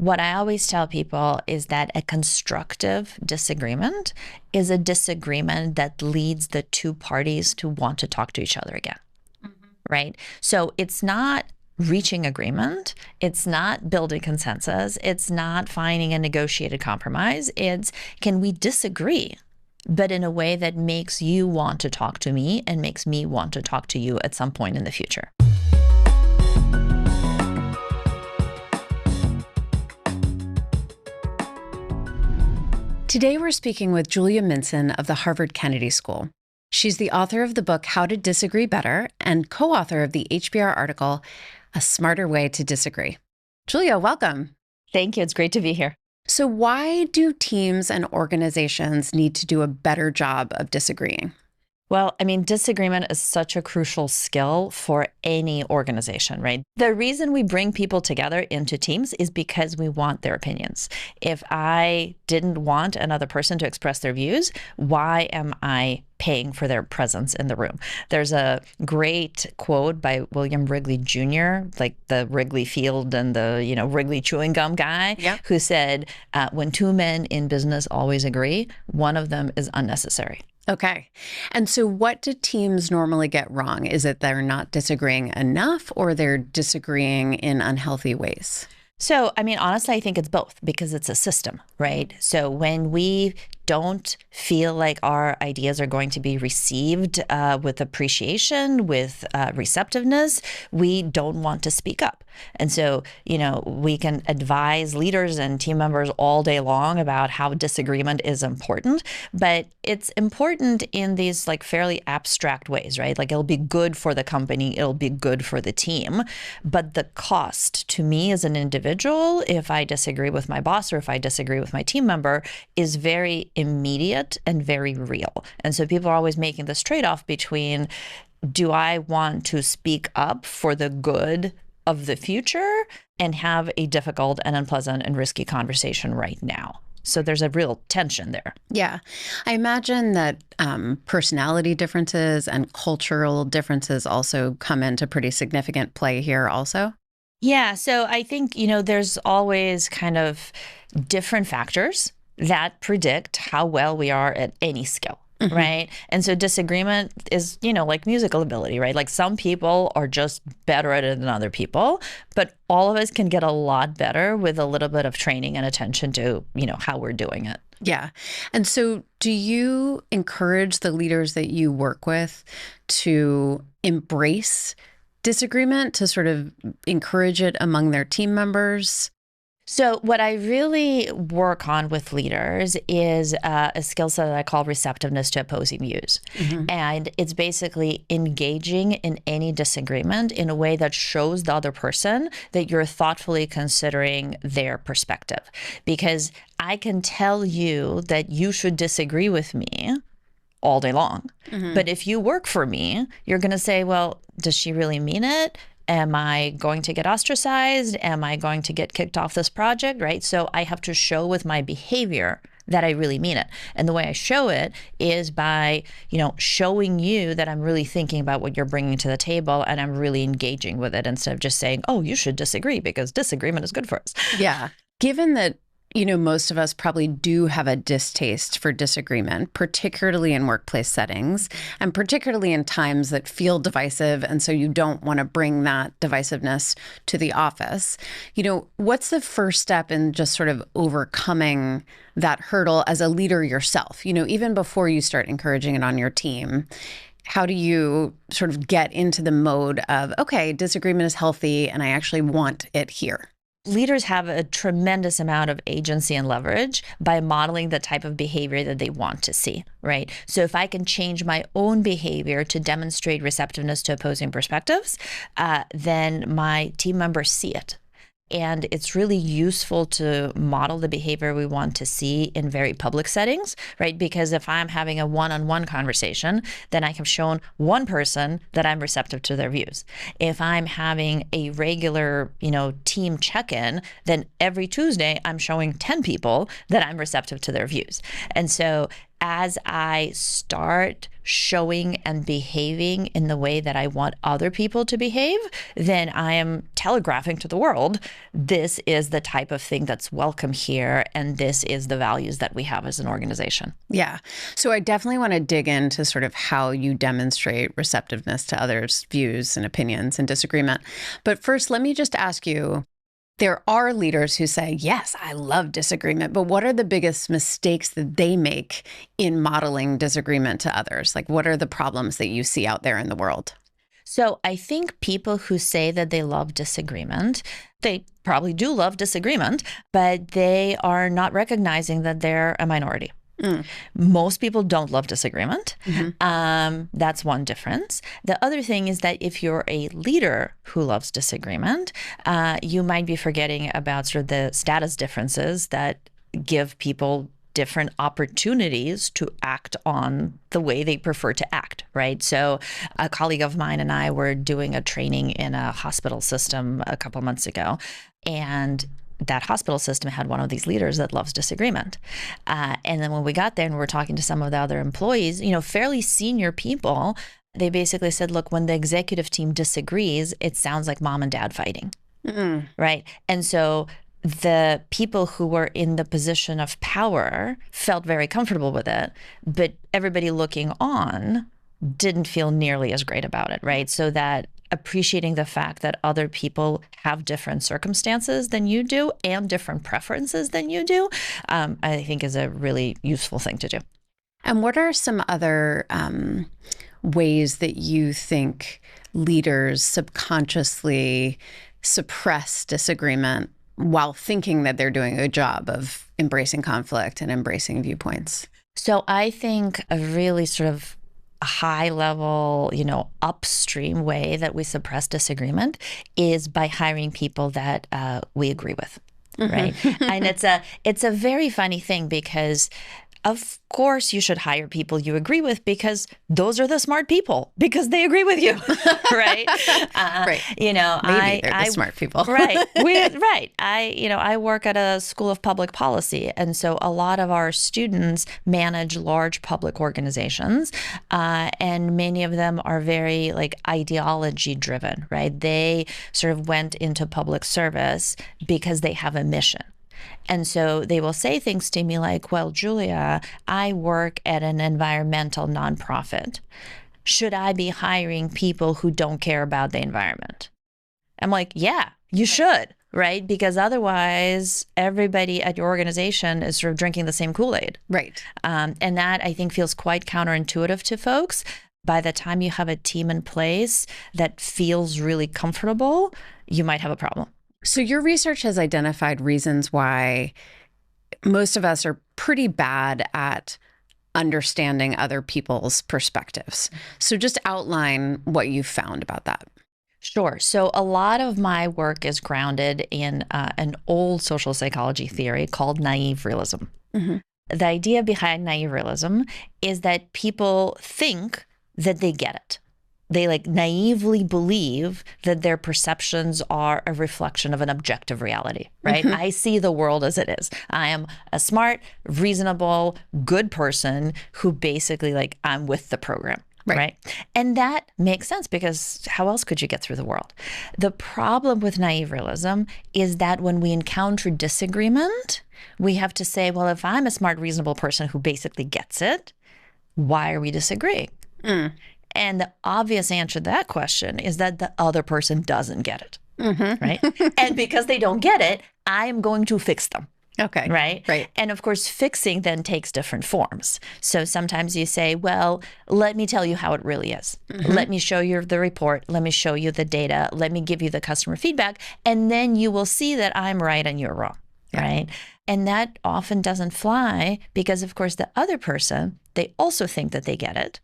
What I always tell people is that a constructive disagreement is a disagreement that leads the two parties to want to talk to each other again, right? So it's not reaching agreement. It's not building consensus. It's not finding a negotiated compromise. It's, can we disagree, but in a way that makes you want to talk to me and makes me want to talk to you at some point in the future. Today, we're speaking with Julia Minson of the Harvard Kennedy School. She's the author of the book, How to Disagree Better, and co-author of the HBR article, A Smarter Way to Disagree. Julia, welcome. Thank you. It's great to be here. So why do teams and organizations need to do a better job of disagreeing? Well, I mean, disagreement is such a crucial skill for any organization, right? The reason we bring people together into teams is because we want their opinions. If I didn't want another person to express their views, why am I paying for their presence in the room? There's a great quote by William Wrigley Jr., like the Wrigley Field and the, Wrigley chewing gum guy, who said, when two men in business always agree, one of them is unnecessary. Okay. And so what do teams normally get wrong? Is it they're not disagreeing enough or they're disagreeing in unhealthy ways? So, I mean, honestly, I think it's both because it's a system, right? So when we don't feel like our ideas are going to be received with appreciation, with receptiveness, we don't want to speak up. And so, we can advise leaders and team members all day long about how disagreement is important, but it's important in these like fairly abstract ways, right? Like it'll be good for the company, it'll be good for the team, but the cost to me as an individual, if I disagree with my boss or if I disagree with my team member, is very immediate and very real. And so people are always making this trade-off between, do I want to speak up for the good of the future and have a difficult and unpleasant and risky conversation right now? So there's a real tension there. Yeah. I imagine that personality differences and cultural differences also come into pretty significant play here also. Yeah. So I think, there's always kind of different factors that predict how well we are at any skill. Mm-hmm. Right. And so disagreement is, like musical ability, right? Like some people are just better at it than other people, but all of us can get a lot better with a little bit of training and attention to, how we're doing it. Yeah. And so do you encourage the leaders that you work with to embrace disagreement, to sort of encourage it among their team members? So what I really work on with leaders is a skill set that I call receptiveness to opposing views. Mm-hmm. And it's basically engaging in any disagreement in a way that shows the other person that you're thoughtfully considering their perspective. Because I can tell you that you should disagree with me all day long. Mm-hmm. But if you work for me, you're going to say, well, does she really mean it? Am I going to get ostracized? Am I going to get kicked off this project, right? So I have to show with my behavior that I really mean it. And the way I show it is by, showing you that I'm really thinking about what you're bringing to the table and I'm really engaging with it instead of just saying, oh, you should disagree because disagreement is good for us. Yeah. Given that most of us probably do have a distaste for disagreement, particularly in workplace settings, and particularly in times that feel divisive. And so you don't want to bring that divisiveness to the office. What's the first step in just sort of overcoming that hurdle as a leader yourself? Even before you start encouraging it on your team, how do you sort of get into the mode of, okay, disagreement is healthy and I actually want it here? Leaders have a tremendous amount of agency and leverage by modeling the type of behavior that they want to see, right? So if I can change my own behavior to demonstrate receptiveness to opposing perspectives, then my team members see it. And it's really useful to model the behavior we want to see in very public settings, right? Because if I'm having a one-on-one conversation, then I have shown one person that I'm receptive to their views. If I'm having a regular, team check-in, then every Tuesday I'm showing 10 people that I'm receptive to their views. And so as I start showing and behaving in the way that I want other people to behave, then I am telegraphing to the world, this is the type of thing that's welcome here, and this is the values that we have as an organization. Yeah. So I definitely want to dig into sort of how you demonstrate receptiveness to others' views and opinions and disagreement. But first, let me just ask you, there are leaders who say, yes, I love disagreement, but what are the biggest mistakes that they make in modeling disagreement to others? Like, what are the problems that you see out there in the world? So I think people who say that they love disagreement, they probably do love disagreement, but they are not recognizing that they're a minority. Most people don't love disagreement. That's one difference. The other thing is that if you're a leader who loves disagreement, you might be forgetting about sort of the status differences that give people different opportunities to act on the way they prefer to act, right? So a colleague of mine and I were doing a training in a hospital system a couple months ago, and that hospital system had one of these leaders that loves disagreement. And then when we got there and we were talking to some of the other employees, fairly senior people, they basically said, look, when the executive team disagrees, it sounds like mom and dad fighting, right? And so the people who were in the position of power felt very comfortable with it, but everybody looking on didn't feel nearly as great about it, right? So that appreciating the fact that other people have different circumstances than you do and different preferences than you do, I think is a really useful thing to do. And what are some other ways that you think leaders subconsciously suppress disagreement while thinking that they're doing a good job of embracing conflict and embracing viewpoints? So I think a really sort of a high level, upstream way that we suppress disagreement is by hiring people that we agree with, right? And it's a very funny thing because of course you should hire people you agree with because those are the smart people because they agree with you, right? Right. Maybe they're the smart people. Right. Right. I work at a school of public policy, and so a lot of our students manage large public organizations, and many of them are very ideology driven, right? They sort of went into public service because they have a mission. And so they will say things to me like, well, Julia, I work at an environmental nonprofit. Should I be hiring people who don't care about the environment? I'm like, yeah, you should, right? Because otherwise everybody at your organization is sort of drinking the same Kool-Aid. Right. And that I think feels quite counterintuitive to folks. By the time you have a team in place that feels really comfortable, you might have a problem. So your research has identified reasons why most of us are pretty bad at understanding other people's perspectives. So just outline what you found about that. Sure. So a lot of my work is grounded in an old social psychology theory called naive realism. The idea behind naive realism is that people think that they get it. They naively believe that their perceptions are a reflection of an objective reality, right? I see the world as it is. I am a smart, reasonable, good person who basically I'm with the program, right? And that makes sense because how else could you get through the world? The problem with naive realism is that when we encounter disagreement, we have to say, well, if I'm a smart, reasonable person who basically gets it, why are we disagreeing? And the obvious answer to that question is that the other person doesn't get it, right? And because they don't get it, I am going to fix them. Okay. Right. And of course, fixing then takes different forms. So sometimes you say, well, let me tell you how it really is. Let me show you the report. Let me show you the data. Let me give you the customer feedback. And then you will see that I'm right and you're wrong. Right. And that often doesn't fly because, of course, the other person, they also think that they get it.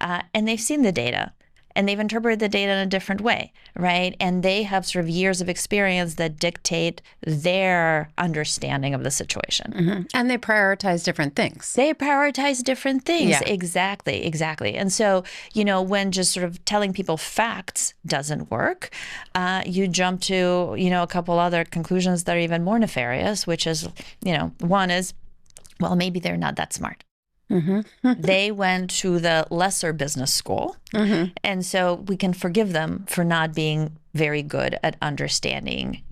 And they've seen the data and they've interpreted the data in a different way, right? And they have sort of years of experience that dictate their understanding of the situation. And they prioritize different things. They prioritize different things. Yeah. Exactly. And so, when just sort of telling people facts doesn't work, you jump to, a couple other conclusions that are even more nefarious, which is, one is, well, maybe they're not that smart. They went to the lesser business school. And so we can forgive them for not being very good at understanding,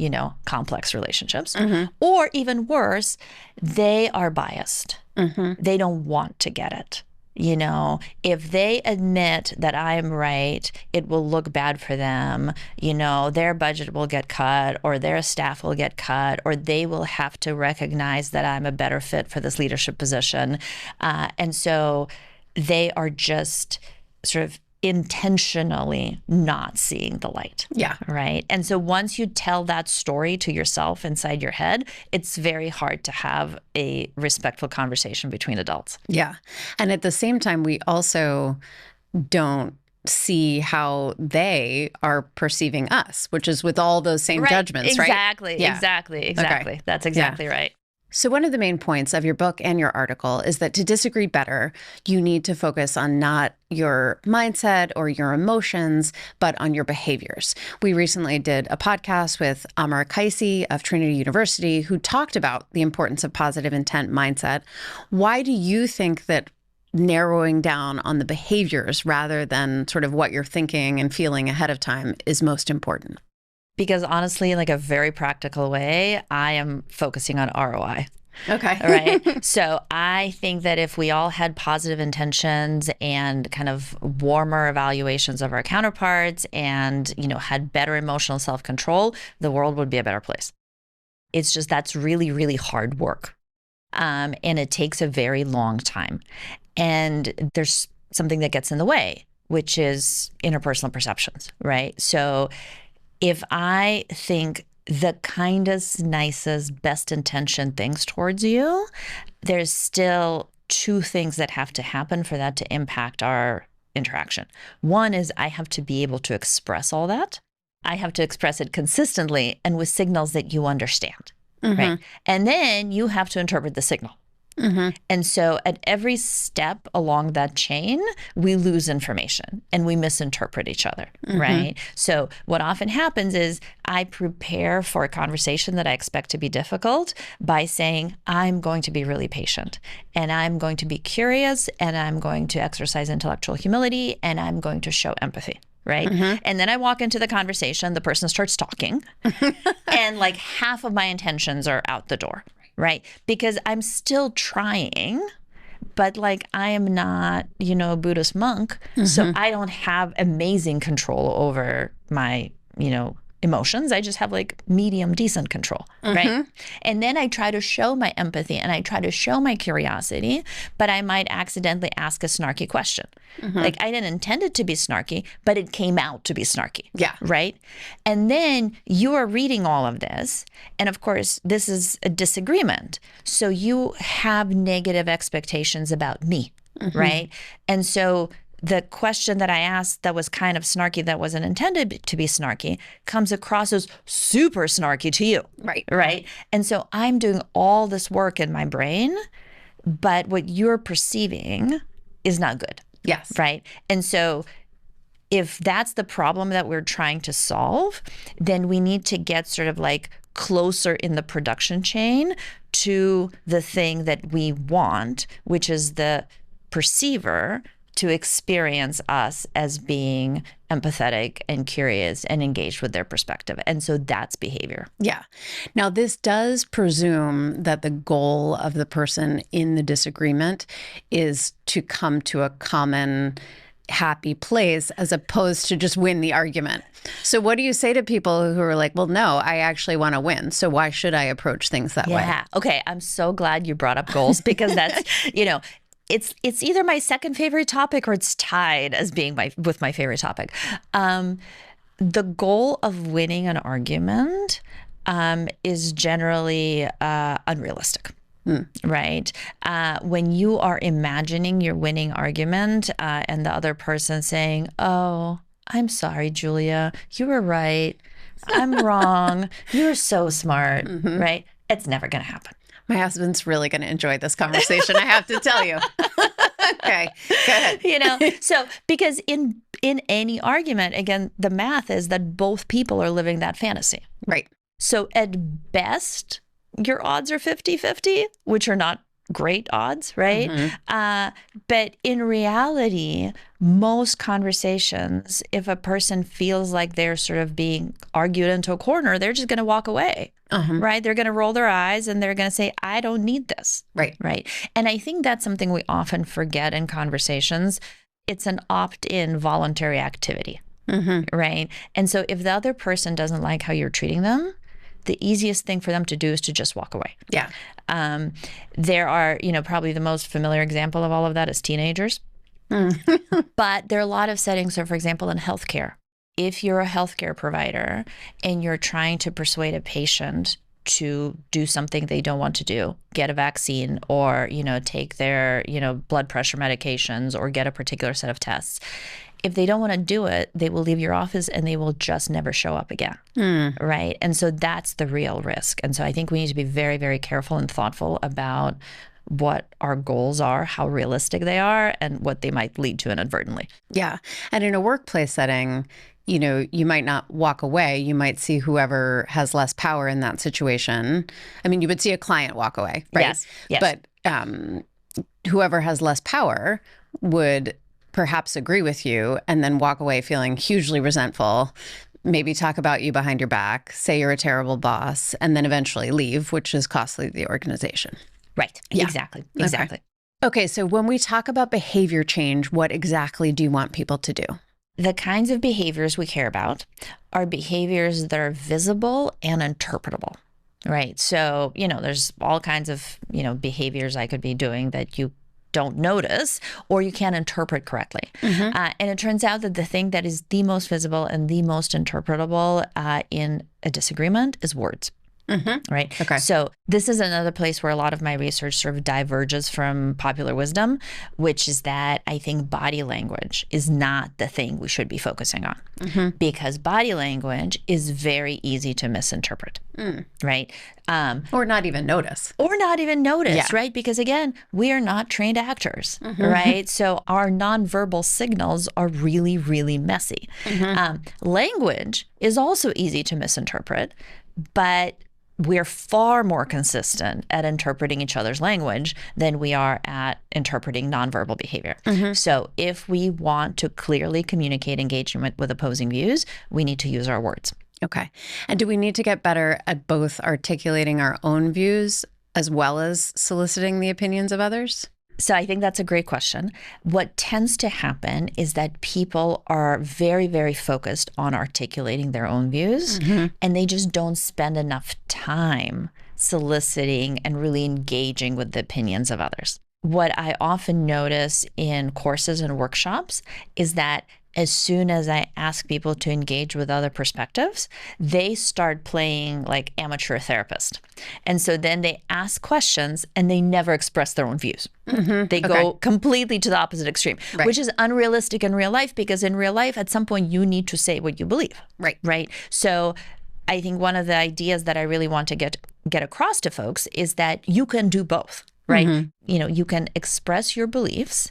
complex relationships. Or even worse, they are biased. They don't want to get it. If they admit that I am right, it will look bad for them. Their budget will get cut, or their staff will get cut, or they will have to recognize that I'm a better fit for this leadership position. And so they are just sort of intentionally not seeing the light. Yeah. Right. And so once you tell that story to yourself inside your head, it's very hard to have a respectful conversation between adults. Yeah. And at the same time, we also don't see how they are perceiving us, which is with all those same judgments, right? Exactly. Yeah. Exactly. Okay. That's exactly right. So one of the main points of your book and your article is that to disagree better, you need to focus on not your mindset or your emotions, but on your behaviors. We recently did a podcast with Amar Kaisi of Trinity University, who talked about the importance of positive intent mindset. Why do you think that narrowing down on the behaviors rather than sort of what you're thinking and feeling ahead of time is most important? Because honestly, like a very practical way, I am focusing on ROI. Okay. Right. So I think that if we all had positive intentions and kind of warmer evaluations of our counterparts and, had better emotional self-control, the world would be a better place. It's just that's really, really hard work. And it takes a very long time. And there's something that gets in the way, which is interpersonal perceptions, right? So if I think the kindest, nicest, best intentioned things towards you, there's still two things that have to happen for that to impact our interaction. One is I have to be able to express all that. I have to express it consistently and with signals that you understand, right? And then you have to interpret the signal. And so at every step along that chain, we lose information and we misinterpret each other, right? So what often happens is I prepare for a conversation that I expect to be difficult by saying, I'm going to be really patient and I'm going to be curious and I'm going to exercise intellectual humility and I'm going to show empathy. Right. And then I walk into the conversation, the person starts talking and like half of my intentions are out the door. Right. Because I'm still trying, but like I am not, a Buddhist monk. So I don't have amazing control over my, emotions. I just have like medium decent control. Right. And then I try to show my empathy and I try to show my curiosity, but I might accidentally ask a snarky question. Like I didn't intend it to be snarky, but it came out to be snarky. Yeah. Right. And then you are reading all of this. And of course, this is a disagreement. So you have negative expectations about me. Right. And so the question that I asked that was kind of snarky, that wasn't intended to be snarky, comes across as super snarky to you. Right. Right. And so I'm doing all this work in my brain, but what you're perceiving is not good. Yes. Right. And so if that's the problem that we're trying to solve, then we need to get sort of like closer in the production chain to the thing that we want, which is the perceiver to experience us as being empathetic and curious and engaged with their perspective. And so that's behavior. Yeah. Now, this does presume that the goal of the person in the disagreement is to come to a common happy place as opposed to just win the argument. So what do you say to people who are like, well, no, I actually want to win. So why should I approach things that way? Yeah. Okay. I'm so glad you brought up goals because that's, it's either my second favorite topic or it's tied as being my favorite topic. The goal of winning an argument is generally unrealistic. Right? When you are imagining your winning argument and the other person saying, oh, I'm sorry, Julia, you were right. I'm wrong. You're so smart, right? It's never going to happen. My husband's really going to enjoy this conversation, I have to tell you. Okay, go ahead. So because in any argument, again, the math is that both people are living that fantasy. Right. So at best, your odds are 50-50, which are not great odds, right? But in reality, most conversations, if a person feels like they're sort of being argued into a corner, they're just going to walk away, right? They're going to roll their eyes and they're going to say, I don't need this, Right. right? And I think that's something we often forget in conversations. It's an opt-in voluntary activity, right? And so if the other person doesn't like how you're treating them, the easiest thing for them to do is to just walk away. Yeah. There are, probably the most familiar example of all of that is teenagers. But there are a lot of settings. So, for example, in healthcare, if you're a healthcare provider and you're trying to persuade a patient to do something they don't want to do, get a vaccine or, take their, blood pressure medications or get a particular set of tests, if they don't want to do it, they will leave your office and they will just never show up again, right? And so that's the real risk. And so I think we need to be very, very careful and thoughtful about what our goals are, how realistic they are, and what they might lead to inadvertently. Yeah. And in a workplace setting, you might not walk away. You might see whoever has less power in that situation. I mean, you would see a client walk away, right? Yes. But whoever has less power would perhaps agree with you and then walk away feeling hugely resentful, maybe talk about you behind your back, say you're a terrible boss, and then eventually leave, which is costly to the organization. Right. Yeah. Exactly. Okay. So when we talk about behavior change, what exactly do you want people to do? The kinds of behaviors we care about are behaviors that are visible and interpretable, right? So, there's all kinds of, behaviors I could be doing that you don't notice or you can't interpret correctly. And it turns out that the thing that is the most visible and the most interpretable in a disagreement is words. Right. Okay. So this is another place where a lot of my research sort of diverges from popular wisdom, which is that I think body language is not the thing we should be focusing on because body language is very easy to misinterpret. Right. Or not even notice. Right. Because again, we are not trained actors. Right. So our nonverbal signals are really, really messy. Language is also easy to misinterpret, but we're far more consistent at interpreting each other's language than we are at interpreting nonverbal behavior. So if we want to clearly communicate engagement with opposing views, we need to use our words. Okay. And do we need to get better at both articulating our own views as well as soliciting the opinions of others? So I think that's a great question. What tends to happen is that people are very, very focused on articulating their own views, and they just don't spend enough time soliciting and really engaging with the opinions of others. What I often notice in courses and workshops is that as soon as I ask people to engage with other perspectives, they start playing like amateur therapist. And so then they ask questions and they never express their own views. They go completely to the opposite extreme, which is unrealistic in real life because in real life, at some point, you need to say what you believe. Right. So I think one of the ideas that I really want to get across to folks is that you can do both, right? You can express your beliefs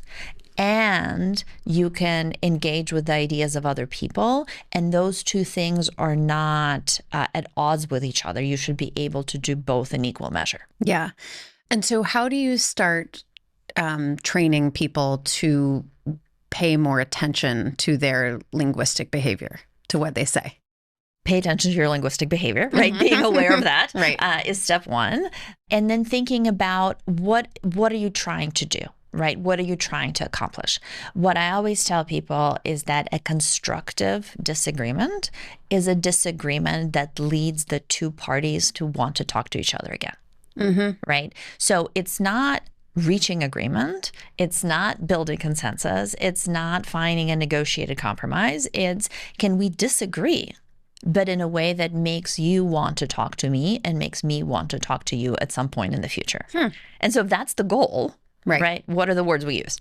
and you can engage with the ideas of other people. And those two things are not at odds with each other. You should be able to do both in equal measure. Yeah. And so how do you start training people to pay more attention to their linguistic behavior, to what they say? Pay attention to your linguistic behavior, right? Being aware of that is step one. And then thinking about what are you trying to do? Right? What are you trying to accomplish? What I always tell people is that a constructive disagreement is a disagreement that leads the two parties to want to talk to each other again. Right? So it's not reaching agreement. It's not building consensus. It's not finding a negotiated compromise. It's can we disagree, but in a way that makes you want to talk to me and makes me want to talk to you at some point in the future. And so if that's the goal, right? What are the words we use?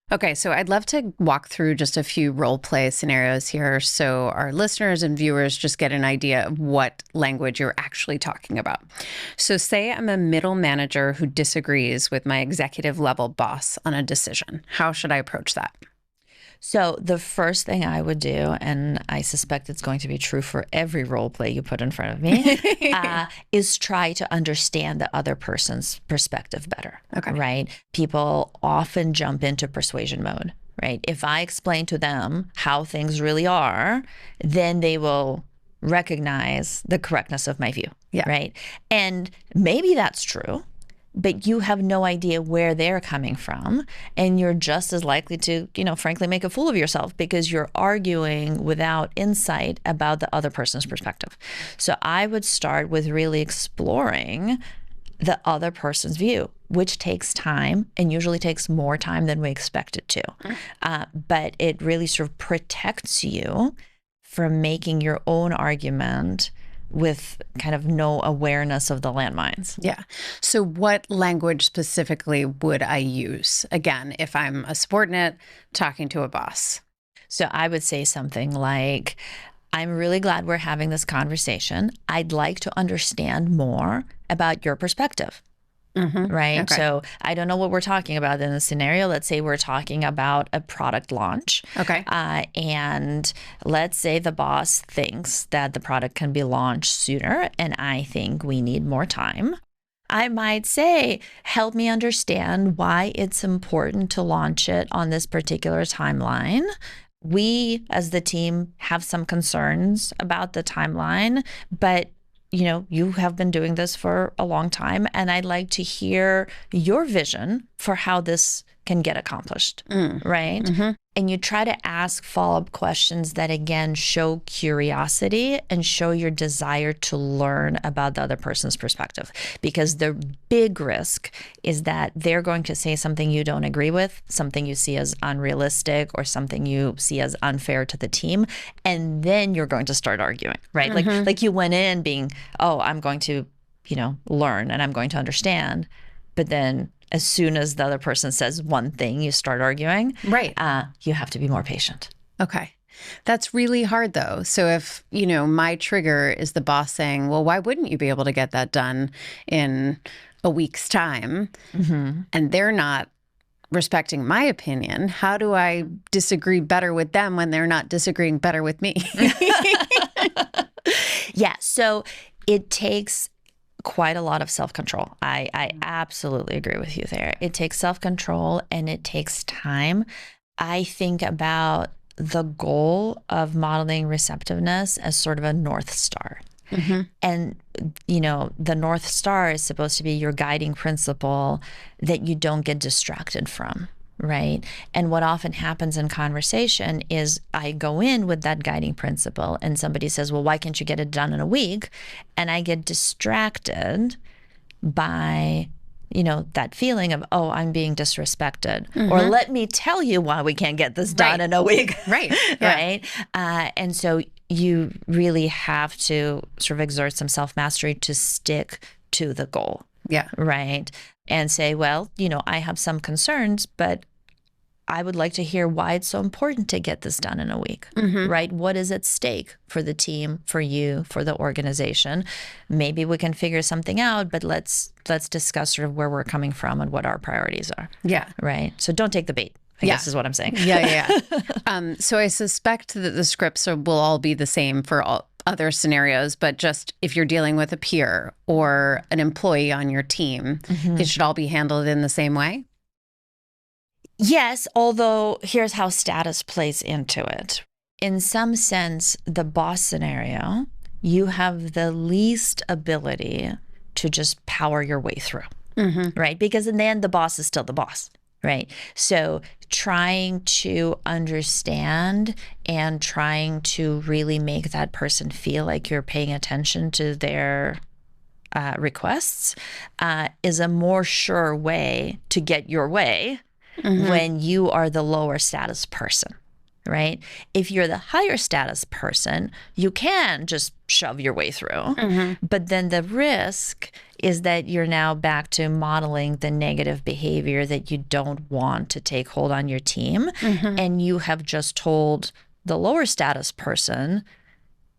Okay, so I'd love to walk through just a few role play scenarios here so our listeners and viewers just get an idea of what language you're actually talking about. So say I'm a middle manager who disagrees with my executive level boss on a decision. How should I approach that? So the first thing I would do, and I suspect it's going to be true for every role play you put in front of me, is try to understand the other person's perspective better. Okay. Right? People often jump into persuasion mode. Right? If I explain to them how things really are, then they will recognize the correctness of my view. Yeah. Right? And maybe that's true, but you have no idea where they're coming from. And you're just as likely to, frankly, make a fool of yourself because you're arguing without insight about the other person's perspective. So I would start with really exploring the other person's view, which takes time and usually takes more time than we expect it to. But it really sort of protects you from making your own argument with kind of no awareness of the landmines. Yeah. So what language specifically would I use? Again, if I'm a subordinate talking to a boss. So I would say something like, I'm really glad we're having this conversation. I'd like to understand more about your perspective. Right? Okay. So I don't know what we're talking about in the scenario. Let's say we're talking about a product launch. Okay. And let's say the boss thinks that the product can be launched sooner, and I think we need more time. I might say, help me understand why it's important to launch it on this particular timeline. We, as the team, have some concerns about the timeline, but you have been doing this for a long time, and I'd like to hear your vision for how this can get accomplished, right? And you try to ask follow-up questions that, again, show curiosity and show your desire to learn about the other person's perspective. Because the big risk is that they're going to say something you don't agree with, something you see as unrealistic, or something you see as unfair to the team. And then you're going to start arguing, right? Like you went in being, oh, I'm going to, learn and I'm going to understand. But then as soon as the other person says one thing, you start arguing. Right. You have to be more patient. Okay. That's really hard, though. So if, my trigger is the boss saying, well, why wouldn't you be able to get that done in a week's time? And they're not respecting my opinion, how do I disagree better with them when they're not disagreeing better with me? Yeah. So it takes quite a lot of self-control. I absolutely agree with you there. It takes self-control and it takes time. I think about the goal of modeling receptiveness as sort of a North Star. And, the North Star is supposed to be your guiding principle that you don't get distracted from. Right. And what often happens in conversation is I go in with that guiding principle and somebody says, well, why can't you get it done in a week? And I get distracted by, that feeling of, oh, I'm being disrespected. Or let me tell you why we can't get this done in a week. Right. Yeah. Right. And so you really have to sort of exert some self-mastery to stick to the goal. Yeah. Right. And say, well, I have some concerns, but I would like to hear why it's so important to get this done in a week, right? What is at stake for the team, for you, for the organization? Maybe we can figure something out, but let's discuss sort of where we're coming from and what our priorities are. Yeah. Right. So don't take the bait, I guess is what I'm saying. Yeah. So I suspect that the scripts will all be the same for all other scenarios, but just if you're dealing with a peer or an employee on your team, it should all be handled in the same way? Yes, although here's how status plays into it. In some sense, the boss scenario, you have the least ability to just power your way through, right? Because in the end, the boss is still the boss. Right. So trying to understand and trying to really make that person feel like you're paying attention to their requests is a more sure way to get your way when you are the lower status person. Right. If you're the higher status person, you can just shove your way through. But then the risk is that you're now back to modeling the negative behavior that you don't want to take hold on your team. And you have just told the lower status person,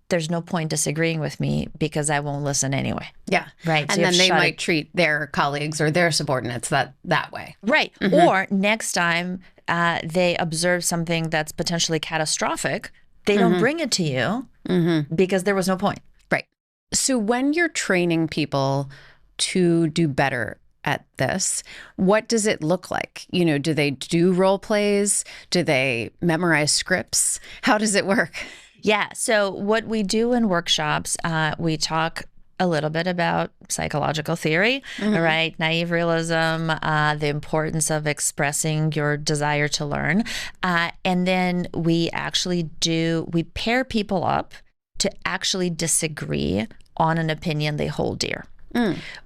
there's no point disagreeing with me because I won't listen anyway. Yeah. Right. And so then they might treat their colleagues or their subordinates that way. Right. Or next time they observe something that's potentially catastrophic, they don't bring it to you because there was no point. Right. So when you're training people to do better at this, what does it look like? Do they do role plays? Do they memorize scripts? How does it work? Yeah. So what we do in workshops, we talk a little bit about psychological theory, right? Naive realism, the importance of expressing your desire to learn. And then we pair people up to actually disagree on an opinion they hold dear,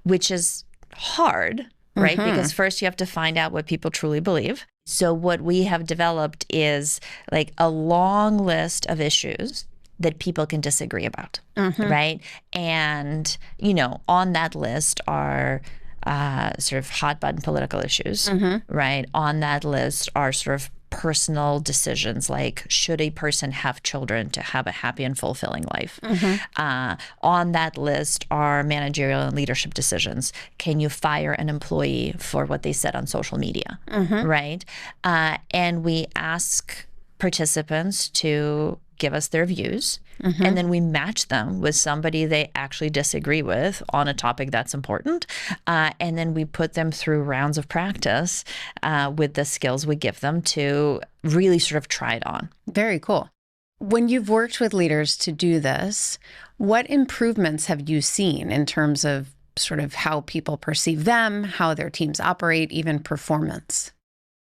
which is hard, right? Because first you have to find out what people truly believe. So what we have developed is like a long list of issues that people can disagree about, right? And, on that list are sort of hot button political issues, right? On that list are sort of personal decisions like, should a person have children to have a happy and fulfilling life? On that list are managerial and leadership decisions. Can you fire an employee for what they said on social media, right? And we ask participants to give us their views, and then we match them with somebody they actually disagree with on a topic that's important. And then we put them through rounds of practice with the skills we give them to really sort of try it on. Very cool. When you've worked with leaders to do this, what improvements have you seen in terms of sort of how people perceive them, how their teams operate, even performance?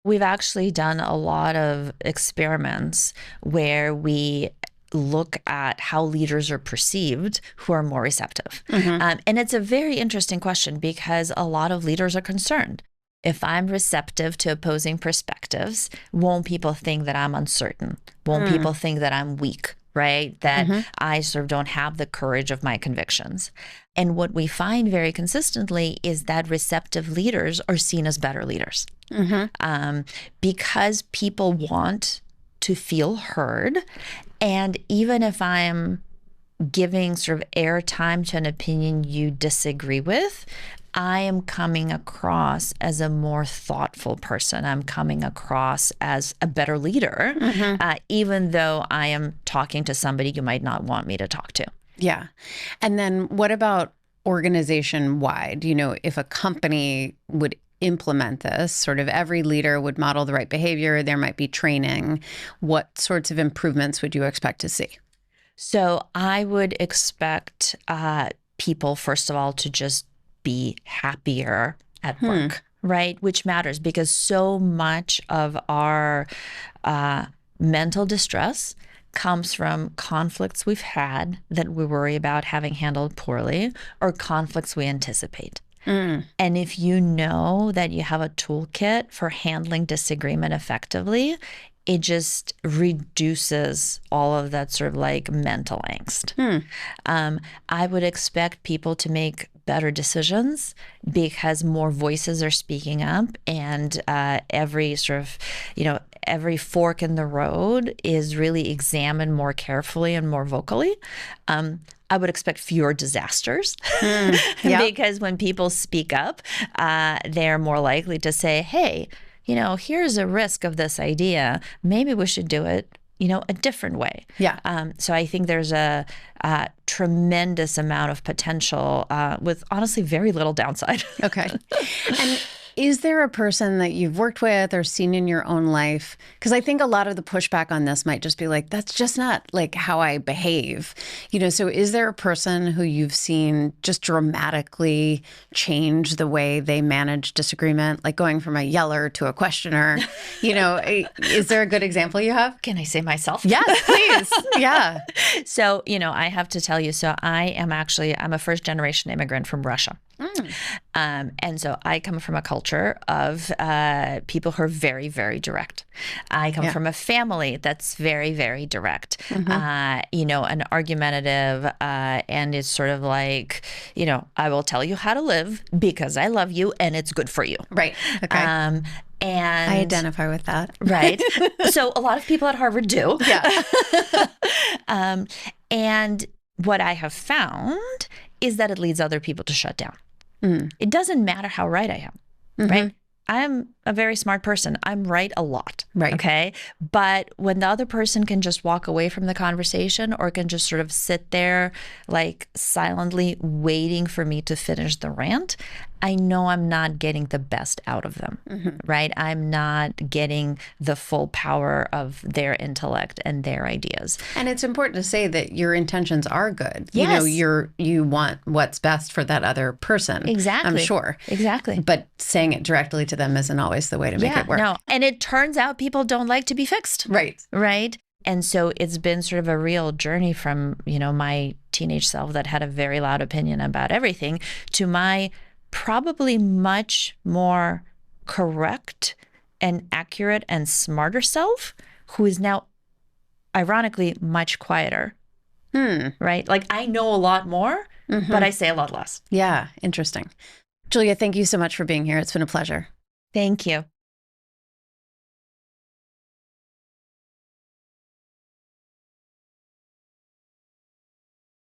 We've actually done a lot of experiments where we look at how leaders are perceived who are more receptive. And it's a very interesting question because a lot of leaders are concerned. If I'm receptive to opposing perspectives, won't people think that I'm uncertain? Won't people think that I'm weak, right? That I sort of don't have the courage of my convictions. And what we find very consistently is that receptive leaders are seen as better leaders. Because people want to feel heard. And even if I'm giving sort of airtime to an opinion you disagree with, I am coming across as a more thoughtful person. I'm coming across as a better leader, even though I am talking to somebody you might not want me to talk to. Yeah. And then what about organization-wide? If a company would implement this, sort of every leader would model the right behavior, there might be training. What sorts of improvements would you expect to see? So I would expect people, first of all, to just be happier at work, right? Which matters because so much of our mental distress comes from conflicts we've had that we worry about having handled poorly or conflicts we anticipate. And if you know that you have a toolkit for handling disagreement effectively, it just reduces all of that sort of like mental angst. I would expect people to make better decisions because more voices are speaking up and every sort of, every fork in the road is really examined more carefully and more vocally. I would expect fewer disasters because when people speak up, they're more likely to say, hey, here's a risk of this idea. Maybe we should do it, a different way. So I think there's a tremendous amount of potential with honestly very little downside. Okay. And is there a person that you've worked with or seen in your own life? Because I think a lot of the pushback on this might just be like, that's just not like how I behave. So is there a person who you've seen just dramatically change the way they manage disagreement, like going from a yeller to a questioner? Is there a good example you have? Can I say myself? Yes, please. Yeah. So, I have to tell you, I'm a first generation immigrant from Russia. And so I come from a culture of people who are very, very direct. I come from a family that's very, very direct, and argumentative, and it's sort of like, I will tell you how to live because I love you and it's good for you. Right. Okay. And I identify with that. Right. So a lot of people at Harvard do. Yeah. And what I have found is that it leads other people to shut down. It doesn't matter how right I am, right? I'm a very smart person. I'm right a lot. Right. Okay. But when the other person can just walk away from the conversation or can just sort of sit there like silently waiting for me to finish the rant, I know I'm not getting the best out of them, right? I'm not getting the full power of their intellect and their ideas. And it's important to say that your intentions are good. Yes. You want what's best for that other person. Exactly. I'm sure. Exactly. But saying it directly to them isn't always the way to make it work. No. And it turns out people don't like to be fixed. Right. Right. And so it's been sort of a real journey from, my teenage self that had a very loud opinion about everything to my probably much more correct and accurate and smarter self, who is now ironically much quieter. Right? Like I know a lot more, but I say a lot less. Yeah. Interesting. Julia, thank you so much for being here. It's been a pleasure. Thank you.